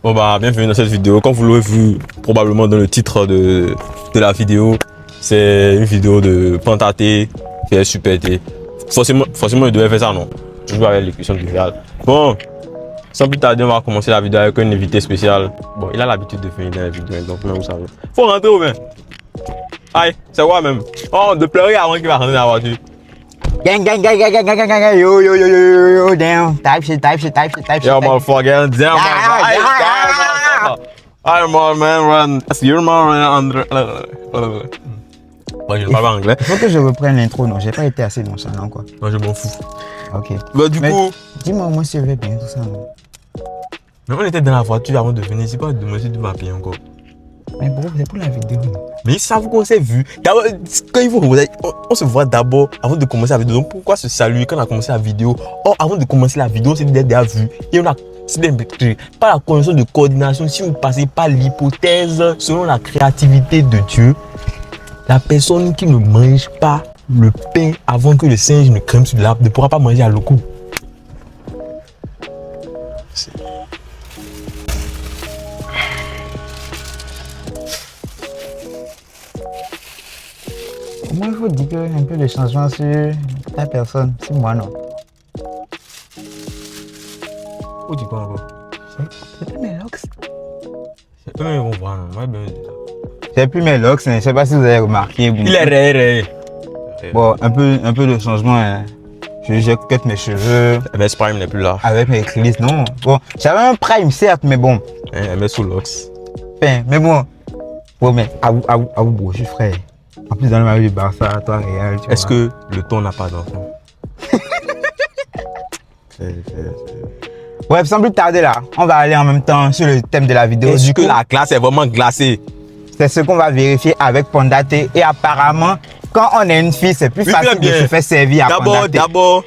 Bon bah, bienvenue dans cette vidéo. Comme vous l'aurez vu probablement dans le titre de la vidéo, c'est une vidéo de Pantaté vs Super T. Forcément, il devait faire ça, non? Toujours avec l'équation du Real. Bon, sans plus tarder, on va commencer la vidéo avec un invité spécial. Bon, il a l'habitude de venir dans la vidéo, donc même vous savez. Faut rentrer ou bien? Aïe, c'est quoi même? Oh, de pleurer avant qu'il va rentrer dans la voiture. Gang, yo, damn. Type shit. Yo, motherfucker, damn, I'm on man, run. You're man, moi, je ne parle pas anglais. Il faut que je reprenne l'intro, non? J'ai pas été assez nonchalant, quoi. Moi, je m'en fous. Ok. Bah, du coup. Dis-moi, moi, si je vais bien, tout ça, non? Mais on était dans la voiture avant de venir. C'est pas de me dire de m'appeler encore. Mais bro, c'est pour la vidéo, non? Mais ils savent qu'on s'est vu. D'abord, quand il faut on se voit d'abord avant de commencer la vidéo. Donc, pourquoi se saluer quand on a commencé la vidéo? Oh, avant de commencer la vidéo, on s'est déjà vu. Et on a. C'est pas la condition de coordination. Si vous passez par l'hypothèse, selon la créativité de Dieu, la personne qui ne mange pas le pain avant que le singe ne crème sur l'arbre ne pourra pas manger à l'eau. Moi, il faut dire qu'il y a un peu de changement sur ta personne. C'est moi, non? Où tu quoi encore? C'est plus mes locks. C'est eux qui vont voir, non? Moi, ben. C'est plus mes locks, hein. Je sais pas si vous avez remarqué. Il est rare. Bon, un peu de changement, hein. Je cut mes cheveux. MS Prime n'est plus là. Avec mes clisses, non. Bon, j'avais un prime, certes, mais bon. MS sous l'ox. Mais bon. Bon, mais à vous, bro, je suis frère. En plus, dans le match du Barça, toi, Real, tu vois. Est-ce que le ton n'a pas d'enfant? Ouais, sans plus tarder là, on va aller en même temps sur le thème de la vidéo. Est-ce Du que coup, la classe est vraiment glacée? c'est ce qu'on va vérifier avec Pantaté. Et apparemment, quand on est une fille, c'est plus facile de se faire servir à Pantaté. D'abord.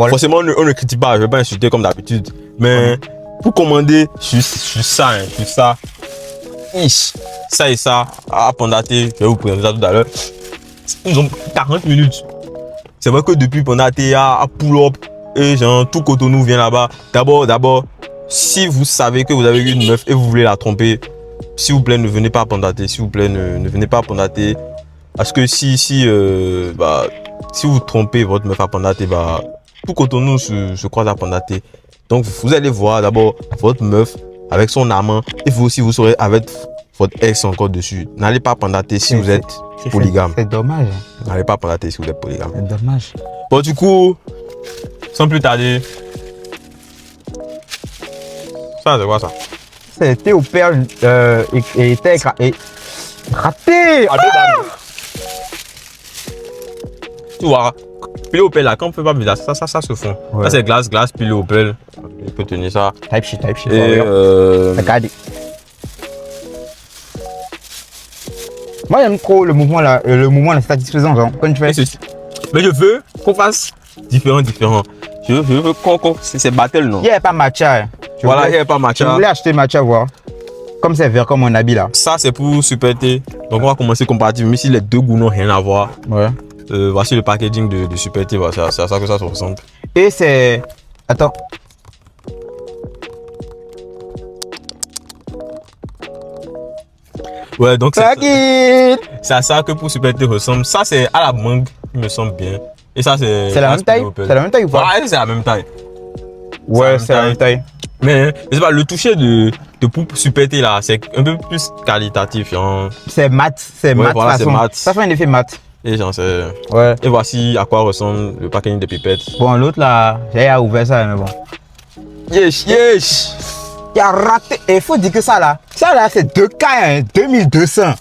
Forcément, on ne critique pas, je ne vais pas insulter comme d'habitude. Mais pour commander sur ça, sur ça, ça et ça, à Pantaté, je vais vous présenter ça tout à l'heure. Ils ont 40 minutes. C'est vrai que depuis Pantaté à pull-up et genre tout Cotonou vient là-bas. D'abord, si vous savez que vous avez une meuf et vous voulez la tromper, s'il vous plaît, ne venez pas à Pantaté. S'il vous plaît, ne venez pas à Pantaté. Parce que si vous trompez votre meuf à Pantaté, tout Cotonou se croise à Pantaté. Donc vous allez voir d'abord votre meuf avec son amant et vous aussi vous serez avec votre ex encore dessus. N'allez pas à Pantaté si vous êtes polygame. C'est dommage. N'allez pas à Pantaté si vous êtes polygame. C'est dommage. Bon, du coup, sans plus tarder, ça c'est quoi ça? C'était au père et était raté. Tu vois, pilé au pelle là, quand on fait pas bizarre, ça se fond. Ouais. Ça c'est glace, pilé au pelle. Je peux tenir ça. Type shit. Et Regardez. Moi j'aime trop le mouvement là, c'est satisfaisant genre. Quand tu fais ceci. Mais je veux qu'on fasse différent. Je veux qu'on c'est battle non. Il n'y avait pas matcha. Voilà, il n'y avait pas matcha. Je voulais acheter matcha voir. Comme c'est vert comme mon habit là. Ça c'est pour Super T. Donc on va commencer comparatif, même si les deux goûts n'ont rien à voir. Ouais. Voici le packaging de Super T, c'est à ça que ça se ressemble. Et c'est... Attends. Ouais, donc c'est à ça que pour Super T ressemble. Ça c'est à la mangue, il me semble bien. Et ça c'est... C'est la même taille? C'est la même taille ou pas? Ouais, c'est la même taille. Ouais, c'est la même taille. Mais je sais pas, le toucher de pour Super T là, c'est un peu plus qualitatif. Hein. C'est mat, voilà, c'est mat. Ça fait un effet mat. Et j'en sais. Ouais. Et voici à quoi ressemble le packaging de pipettes. Bon, l'autre là, j'ai ouvert ça, mais bon. Yesh. Il a raté. Et il faut dire que ça là c'est 2K, hein, 2200.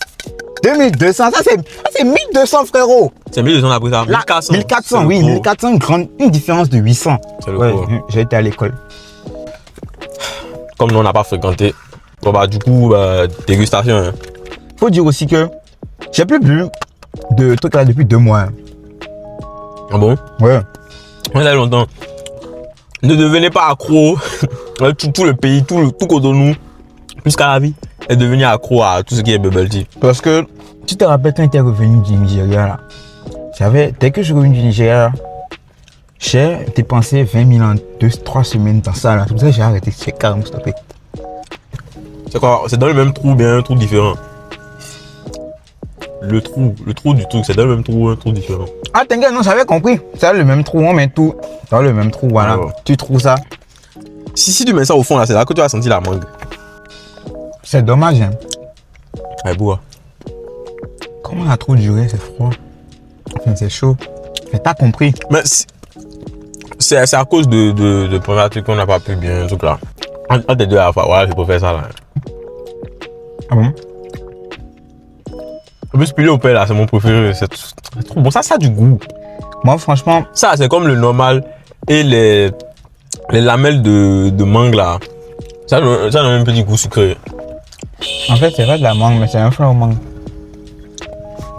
2200, ça c'est 1200 frérot. C'est 1200 après ça. 1400. 1400, oui, 1400, une différence de 800. C'est le ouais, cours. J'ai été à l'école. Comme nous on n'a pas fréquenté, bon du coup, dégustation. Hein. Faut dire aussi que j'ai plus bu de trucs là depuis 2 mois. Hein. Ah bon? Ouais. On a longtemps. Ne devenez pas accro. tout le pays, tout Cotonou, jusqu'à la vie, est devenu accro à tout ce qui est bubble tea. Parce que tu te rappelles quand tu es revenu du Nigeria là. Dès que je suis revenu du Nigeria, J'ai dépensé 20 000 en 2-3 semaines dans ça là. C'est pour ça que j'ai arrêté. J'ai carrément stoppé. C'est quoi? C'est dans le même trou ou bien un trou différent? Le trou du truc, c'est dans le même trou ou un trou différent? Ah t'inquiète, non, j'avais compris. C'est dans le même trou, on met tout dans le même trou, voilà. Ouais. Tu trouves ça? Si tu mets ça au fond là, c'est là que tu vas sentir la mangue. C'est dommage, hein. Allez, bois. Comment la trop duré, c'est froid. Enfin, c'est chaud. Mais t'as compris. Mais c'est à cause de première truc qu'on n'a pas pu bien, truc là. Entre les deux à la fois, voilà, je peux faire ça là. Ah bon? En plus, piler au père là, c'est mon préféré. C'est trop bon. Ça a du goût. Moi, franchement, Ça, c'est comme le normal et les lamelles de mangue là. Ça a un petit goût sucré. en fait, c'est pas de la mangue, mais c'est un fleur au mangue.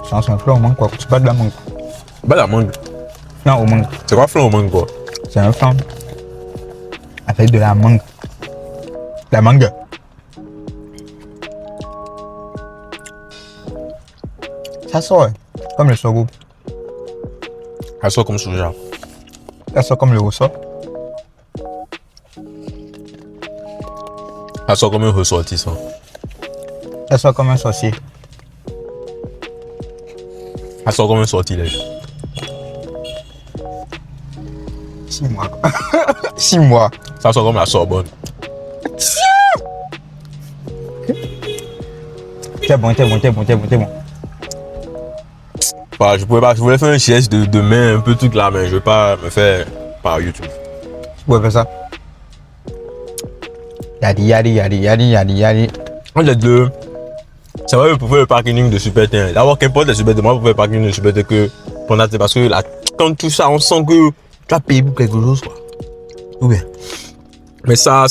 C'est un fleur au mangue, quoi. C'est pas de la mangue. Bah, la mangue. Flan au mangue. C'est quoi flan au mangue quoi? C'est un flan. Avec de la mangue. La mangue. Ça sort, hein, comme le sorgho. Elle sort comme soja. Ça sort comme le ressort. Elle sort comme un ressortissant. Ça sort comme un sorcier. Elle sort comme un sortilège. 6 mois, quoi. 6 mois. Ça sort comme la Sorbonne. T'es bon. Bah, je voulais faire un geste de main un peu truc là, mais je vais pas me faire par YouTube. Tu pouvais faire ça. Yadi. Entre les deux, c'est vrai pour faire le parking de Super T. D'abord, qu'importe les Super T, moi pour faire le parking de Super T que pendant parce que là, quand tout ça, on sent que tu as payé pour quelque chose, quoi. Ou bien. Mais ça.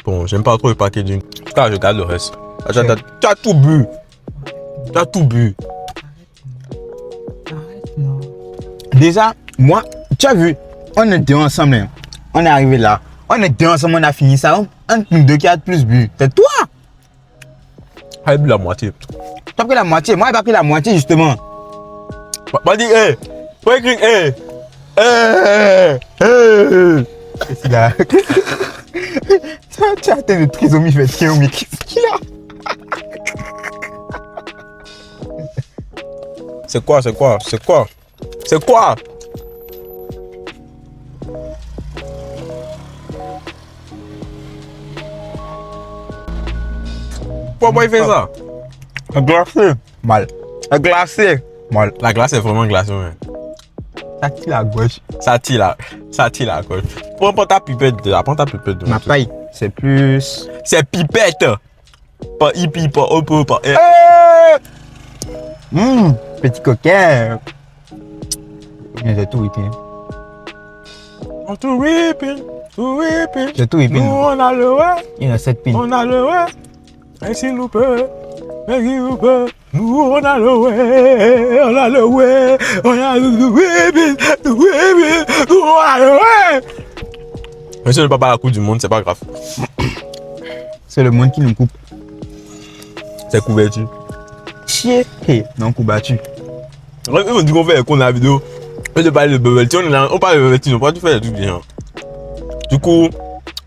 Bon, j'aime pas trop le packaging. En tout cas, je garde le reste. Tu as tout bu. Déjà, moi, tu as vu, on est deux ensemble. Hein. On est arrivé là. On est deux ensemble, on a fini ça. Un nous deux qui a plus bu. C'est toi. J'ai bu la moitié. Tu as pris la moitié. Moi, j'ai pas pris la moitié, justement. Pas dire, hé. Faut écrire, hé. Qu'est-ce qu'il a? Tu as atteint de trisomie 21, mais qu'est-ce qu'il a? C'est quoi? Pourquoi il fait ça? Glacé. Mal. Glacé. Mal. La glace est vraiment glacée. Ouais. Ça tire la gauche. Ça tire la gauche. Prends ta pipette de là. Ma paille, c'est plus. C'est pipette. Pas hippie, pas opo, pas. Petit coquin. Mais j'ai tout whippé. Tout whipping. J'ai tout whippé. Nous on a le ouais. Il y a 7 pins. On a le ouais. Et s'il nous plaît. Nous on a le ouais. On a le ouais. On a le whipping. Nous on a le ouais. Mais si on ne peut pas la coupe du monde, c'est pas grave. C'est le monde qui nous coupe. C'est couverture. Chier. Hey, non, coup battu. On dit qu'on fait qu'on a la vidéo. On te parle de bubble tea, on parle de bubble tea, on peut pas tout faire des trucs bien. Du coup,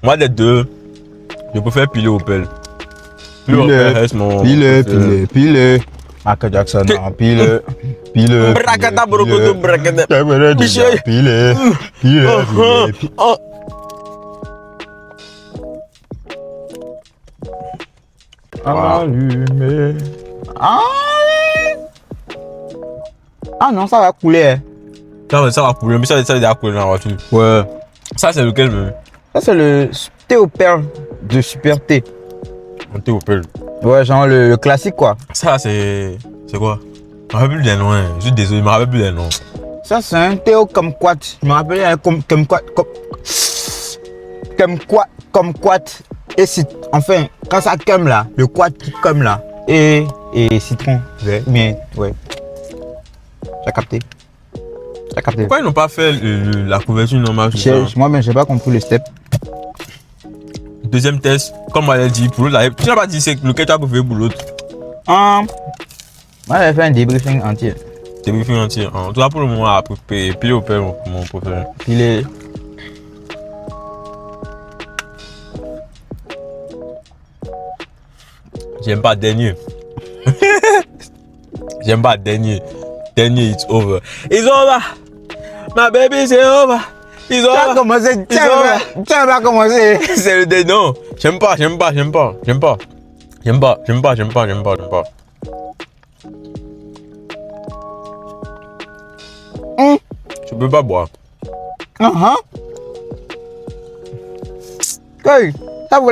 moi des deux, je préfère piler au pelle. Pile. Michael Jackson, non, pile. Brakata brokoto brakata. Pile. Allumé. Ah non, ça va couler. Ça va couler, mais ça va déjà couler dans la voiture. Ouais. Ça c'est lequel même? Ça c'est le thé au perles de Super T. Un thé au pelle. Ouais, genre le classique quoi. Ça c'est quoi? Je me rappelle plus des noms, hein. Je suis désolé, je me rappelle plus des noms. Ça c'est un thé au kumquat. Je me rappelle kumquat. Et enfin, quand ça cum là, le quat qui cum là. Et citron vert. Bien, ouais. J'ai capté. Pourquoi ils n'ont pas fait la couverture normale? Moi-même, j'ai pas compris le step. Deuxième test, comme on l'a dit, pour l'autre, tu n'as pas dit c'est lequel tu as préféré pour l'autre. Moi, j'ai fait un débriefing entier. Débriefing entier. En tout cas, pour le moment, à Pilé au père, mon préféré. Pilé. J'aime pas dernier. J'aime pas dernier. Dernier, it's over. It's over. My baby, c'est over. It's over. Tu as commencé. Tu as commencé. C'est le dernier. Non, j'aime pas. Je peux pas boire. Hey, ça vous.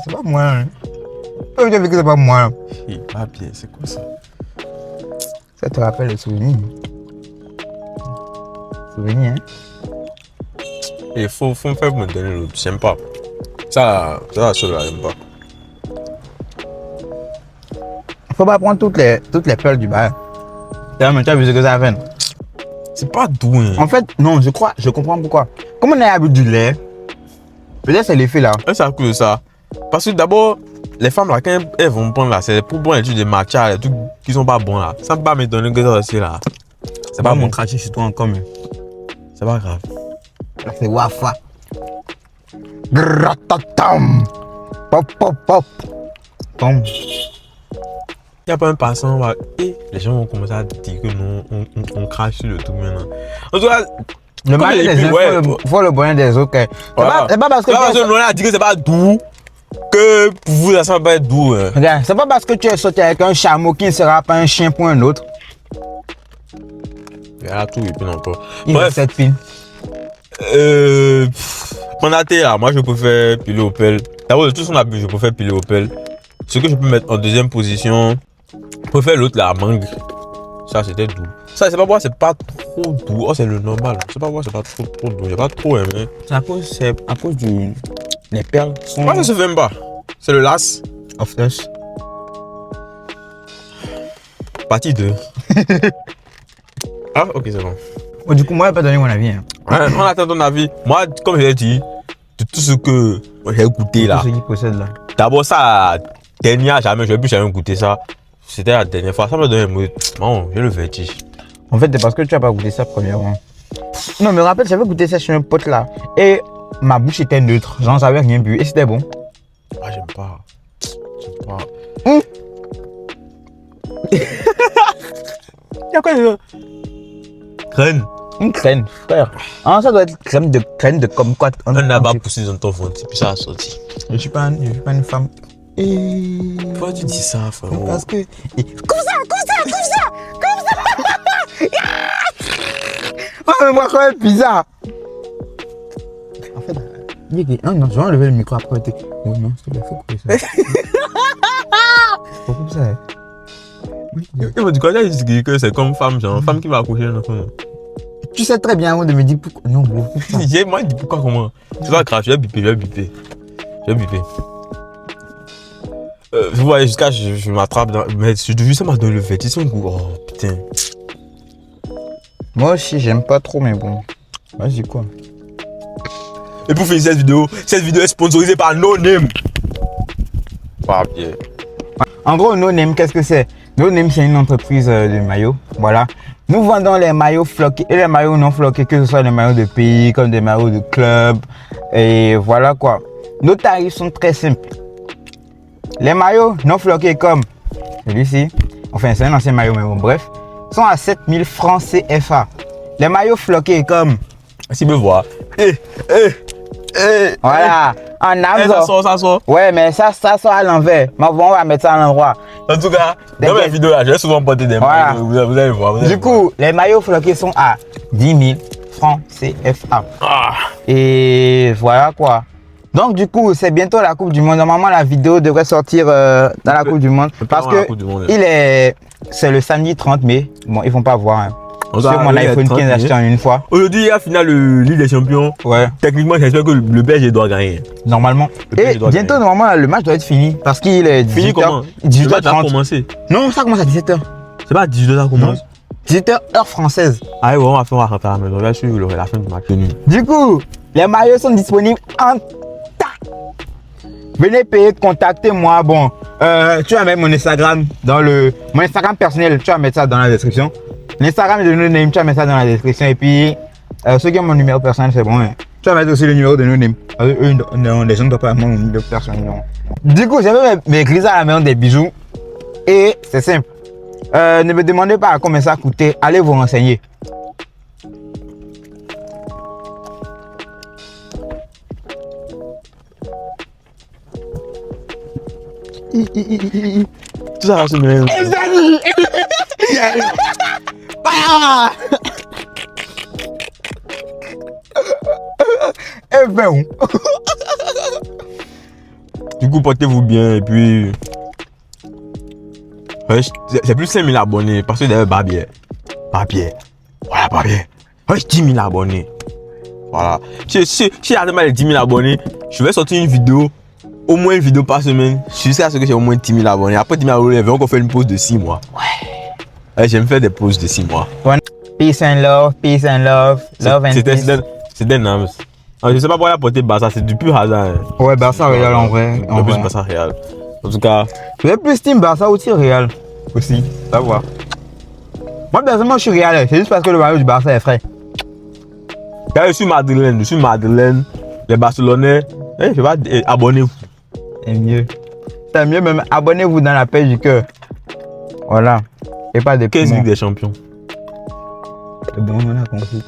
C'est pas moi. Hein. J'ai vu que c'est pas moi. Ah bien, c'est quoi ça? Ça te rappelle le souvenir. Souvenir, hein? Il faut me faire me donner l'autre. J'aime pas. Ça, celui-là, j'aime pas. Faut pas prendre toutes les perles du bar. Tu as vu ce que ça fait? C'est pas doux, hein. En fait, non, je comprends pourquoi. Comme on a bu du lait, peut-être c'est l'effet là. C'est à cause de ça. Parce que d'abord, les femmes là, quand elles vont prendre là, c'est pour boire des matchas, des trucs qui sont pas bons là. Ça ne peut pas me donner que ça aussi là. C'est pas mon cracher sur toi encore, mais. C'est pas grave. C'est wafa. Gratatam. Pop, pop, pop. Tom. Il n'y a pas un passant, là, et les gens vont commencer à dire que nous, on crache sur le tout maintenant. En tout cas, le mal des uns faut le bonheur des autres. Voilà. C'est pas parce que. Nous a dit que c'est pas doux que pour vous, ça va pas être doux. Hein. Regarde, c'est pas parce que tu es sorti avec un chameau qui ne sera pas un chien pour un autre. Il y a tout et puis encore. Il a cette pile. Pendant là, moi je préfère Pilé au pelle. D'abord, de tout ce qu'on a bu, je préfère Pilé au pelle. Ce que je peux mettre en deuxième position, je préfère l'autre, la mangue. Ça, c'était doux. Ça, c'est pas moi, c'est pas trop doux. Oh, c'est le normal. C'est pas moi, c'est pas trop doux. J'ai pas trop aimé. C'est à cause du. Les perles sont. Moi, ça se fait même pas. C'est le last of us. Partie 2. Ah, ok, c'est bon. Bon, du coup, moi, je vais pas donner mon avis. Hein. Ouais, on attend ton avis. Moi, comme je l'ai dit, de tout ce que j'ai goûté là. Tout ce qui possède là. D'abord, ça, dernière, jamais, je n'ai plus jamais goûté ça. C'était la dernière fois. Ça me donne un mot. Non, j'ai le vertige. En fait, c'est parce que tu n'as pas goûté ça premièrement. Non, mais rappelle, j'avais goûté ça chez un pote là. Et ma bouche était neutre. J'en savais rien bu. Et c'était bon. Ah, j'aime pas. J'aime pas. Il y a quoi de. Crème. Une crème, frère. Ah, ça doit être crème de kumquat. On n'a pas poussé dans ton fond, puis ça a sorti. Je suis pas une femme. Et. Pourquoi tu dis ça, frère? Parce que. Comme ça. Oh, mais moi, quand même, bizarre. En fait, non, je vais enlever le micro après. Oh non, s'il te plaît, faut couper ça. Faut couper ça. Il m'a dit quoi? Il dit que c'est comme femme, genre, femme qui va accoucher un enfant. Tu sais très bien avant de me dire pourquoi. Non, gros. Moi, il dit pourquoi, comment? C'est pas grave, je vais biper. Vous voyez, jusqu'à je m'attrape dans. Mais je ça m'a donné le vertige. Oh putain. Moi aussi, j'aime pas trop, mais bon. Vas-y, quoi. Et pour finir cette vidéo est sponsorisée par No Name. Pas bien. En gros, No Name, qu'est-ce que c'est? No Name, c'est une entreprise de maillots. Voilà. Nous vendons les maillots floqués et les maillots non floqués, que ce soit des maillots de pays, comme des maillots de club. Et voilà quoi. Nos tarifs sont très simples. Les maillots non floqués comme celui-ci, enfin c'est un ancien maillot, mais bon, bref, sont à 7000 francs CFA. Les maillots floqués comme... Si me voit. Voilà, en arbre. Ça sort. Ouais, mais ça sort à l'envers. Mais bon, on va mettre ça à l'endroit. En tout cas, dans mes vidéos là, j'ai souvent porté des maillots. Vous allez voir. Du coup, les maillots floqués sont à 10 000 francs CFA. Et voilà quoi. Donc du coup, c'est bientôt la Coupe du Monde. Normalement, la vidéo devrait sortir dans la Coupe du Monde. Parce que c'est le samedi 30 mai. Bon, ils vont pas voir. Hein. En Sur mon iPhone 15 acheté en une fois. Aujourd'hui, il y a finale de Ligue des Champions. Ouais. Techniquement, j'espère que le PSG doit gagner. Normalement. Le Et PSG doit bientôt, gagner. normalement, le match doit être fini. Parce qu'il est 18h. Fini comment? Le match a 18h30. commencé. Non, ça commence à 17h. C'est pas à 18h ça commence. 18h, heure française. Ah ouais, on va faire à la maison. On va suivre la fin du match. Du coup, les maillots sont disponibles en tas. Venez payer, contactez-moi. Bon, tu vas mettre mon Instagram dans mon Instagram personnel. Tu vas mettre ça dans la description. L'Instagram de No Name, tu vas mettre ça dans la description. Et puis, ceux qui ont mon numéro personnel, c'est bon. Hein. Tu vas mettre aussi le numéro de No Name. Non, les gens ne doivent pas avoir mon numéro personnel. Non. Du coup, j'avais mes grises à la maison des bijoux. Et c'est simple. Ne me demandez pas à combien ça coûtait. Allez vous renseigner. Tout ça va se mêler. Ah! Eh ben, Du coup, portez-vous bien et puis. Ouais, c'est plus 5000 abonnés parce que d'ailleurs, Barbier. Voilà, Barbier. Ouais, 10 000 abonnés. Voilà. Si j'atteins les 10 000 abonnés, je vais sortir une vidéo. Au moins une vidéo par semaine. Jusqu'à ce que j'ai au moins 10 000 abonnés. Après 10 000 abonnés, on va faire une pause de 6 mois. Ouais. J'aime faire des pauses de 6 mois. peace and love, love and peace. C'est des names. Je sais pas pourquoi il a porté Barça, c'est du pur hasard. Hein. Ouais, Barça Real en vrai. En plus, Barça Real. En tout cas, je vais plus team Barça aussi Real. Aussi, ça va. Moi, personnellement, je suis Real. C'est juste parce que le maillot du Barça est frais. quand je suis Madeleine, les Barcelonais, je sais pas, abonnez-vous. C'est mieux. C'est mieux, même abonnez-vous dans la page du cœur. Voilà. Et pas des 15 Ligue des Champions. C'est bon, on a compris.